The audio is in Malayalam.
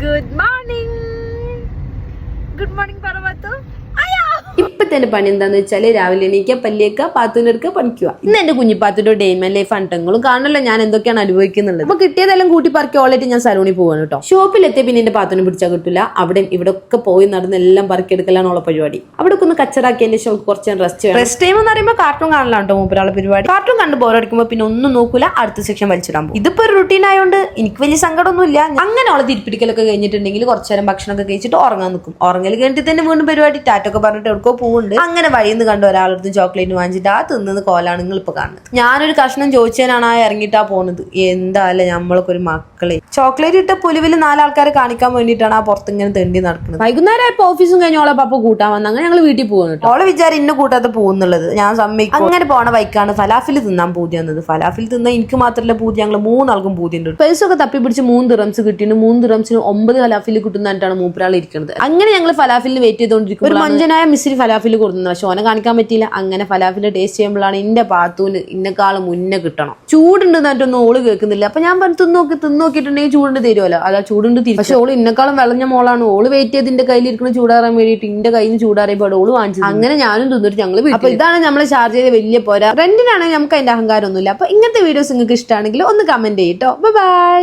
Good morning പറവത്തു. ഇപ്പത്തെ എന്റെ പണി എന്താന്ന് വെച്ചാല് രാവിലെ എണീക്കുക, പല്ലിയേക്കുക, പാത്തൂനെടുക്കുക, പണിക്കുക. ഇന്ന് എന്റെ കുഞ്ഞിപ്പാത്തിന്റെ ഡേയ്മൻ ലൈഫ് അണ്ടങ്ങളും കാണണല്ലോ ഞാൻ എന്തൊക്കെയാണ് അനുഭവിക്കുന്നുള്ളത്. അപ്പൊ കിട്ടിയതെല്ലാം കൂട്ടി പറക്കി ഓൾറെഡി ഞാൻ സലൂണിൽ പോവാണ് കേട്ടോ. ഷോപ്പിലെത്തിയ പിന്നെ എന്റെ പാത്തൂനെ പിടിച്ചാൽ കിട്ടില്ല. അവിടെ ഇവിടെ ഒക്കെ പോയി നടന്ന് എല്ലാം പറക്കിയെടുക്കലാണ് ഉള്ള പരിപാടി. അവിടെ ഒന്ന് കച്ചറാക്കിയതിന്റെ ശേഷം കുറച്ച് റെസ്റ്റ് ടൈം എന്ന് പറയുമ്പോൾ കാർട്ടൂൺ കാണലാണ് കേട്ടോ മൂപ്പരാളെ പരിപാടി. കാർട്ടൂൺ കണ്ട് ബോറടിക്കുമ്പോൾ പിന്നെ ഒന്നും നോക്കൂല, അടുത്ത സെക്ഷൻ വലിച്ചിടാൻ പോകും. ഇതിപ്പോ ഒരു റുട്ടീൻ ആയതുകൊണ്ട് എനിക്ക് വലിയ സങ്കടമൊന്നുമില്ല. അങ്ങനെ അവളെ തിരിപ്പിടിക്കലൊക്കെ കഴിഞ്ഞിട്ടുണ്ടെങ്കിൽ കുറച്ചു നേരം ഭക്ഷണമൊക്കെ കഴിച്ചിട്ട് ഉറങ്ങാൻ നിൽക്കും. ഉറങ്ങൽ കഴിഞ്ഞിട്ട് തന്നെ വീണ്ടും പരിപാടി ടാറ്റൊക്കെ പറഞ്ഞിട്ട് എവിടെക്കോ പോകുന്നുണ്ട്. അങ്ങനെ വഴിയിൽ കണ്ട ഒരാളടുത്ത് ചോക്ലേറ്റ് വാങ്ങിച്ചിട്ട് ആ തിന്നത് കോലാണ് നിങ്ങൾ ഇപ്പൊ കാണുന്നത്. ഞാനൊരു കഷ്ണം ചോദിച്ചതിനാണ് ആ ഇറങ്ങിയിട്ടാ പോകുന്നത്. എന്താല്ലേ നമ്മളൊക്കെ ഒരു മക്കളെ. ചോക്ലേറ്റ് ഇട്ട പുലുവിൽ 4 ആൾക്കാരെ കാണിക്കാൻ വേണ്ടിയിട്ടാണ് ആ പുറത്ത് ഇങ്ങനെ തെണ്ടി നടക്കുന്നത്. വൈകുന്നേരം ഇപ്പൊ ഓഫീസും കഴിഞ്ഞ ഓളെ പപ്പ കൂട്ടാൻ വന്ന അങ്ങനെ ഞങ്ങൾ വീട്ടിൽ പോകുന്നു. ഓളെ വിചാരം ഇന്ന കൂട്ടാത്ത പോകുന്നുള്ളത് ഞാൻ സമ്മതിക്കും. അങ്ങനെ പോണ ബൈക്കാണ് ഫലാഫിൽ തിന്നാൻ പൂതി വന്നത്. ഫലാഫിൽ തിന്നാൻ എനിക്ക് മാത്രമല്ല പൂതി, ഞങ്ങൾ 3 ആൾക്കും പൂതിയുണ്ട്. പൈസ ഒക്കെ തപ്പി പിടിച്ച് 3 ദിറംസ് കിട്ടിയിട്ട് 3 ദിറംസിന് 9 ഫലാഫിൽ കിട്ടുന്നതായിട്ടാണ് മൂപ്പരാൾ ഇരിക്കുന്നത്. അങ്ങനെ ഞങ്ങൾ ഫലാഫിലിന് വെയിറ്റ് ചെയ്തുകൊണ്ടിരിക്കും. ഒരു മഞ്ചനായ മിസ്സിൽ ഫലാഫിൽ കൊടുക്കുന്നത്, പക്ഷെ ഓനെ കാണിക്കാൻ പറ്റിയില്ല. അങ്ങനെ ഫലാഫില് ടേസ്റ്റ് ചെയ്യുമ്പോഴാണ് എന്റെ പാത്തൂന് ഇന്നെക്കാളും മുന്നേ കിട്ടണം. ചൂടുണ്ട് എന്നിട്ടൊന്നും ഓള് കേൾക്കുന്നില്ല. അപ്പൊ ഞാൻ പറഞ്ഞു തിന്നോക്കിയിട്ടുണ്ടെങ്കിൽ ചൂടുണ്ട് തരുമല്ലോ. അതാ ചൂടുണ്ട് തിരിച്ചു. പക്ഷെ ഓള് ഇന്നെക്കാളും വെള്ളഞ്ഞ മോളാണ്. ഓള് വെയിറ്റ് ചെയ്ത് എന്റെ കയ്യിലിരിക്കുന്ന ചൂടാറാൻ വേണ്ടിയിട്ട് എന്റെ കയ്യിൽ നിന്ന് ചൂടാറിയപ്പോൾ ഓള് വാങ്ങിച്ചു. അങ്ങനെ ഞാനും തിന്നിട്ട് ഞങ്ങൾ. അപ്പൊ ഇതാണ് നമ്മൾ ചാർജ് ചെയ്ത വലിയ പോരാ. റെന്റിനാണെങ്കിൽ നമുക്ക് അതിന്റെ അഹങ്കാരം ഒന്നുമില്ല. അപ്പൊ ഇങ്ങനത്തെ വീഡിയോസ് നിങ്ങൾക്ക് ഇഷ്ടമാണെങ്കിൽ ഒന്ന് കമന്റ് ചെയ്യട്ടോ. ബൈ.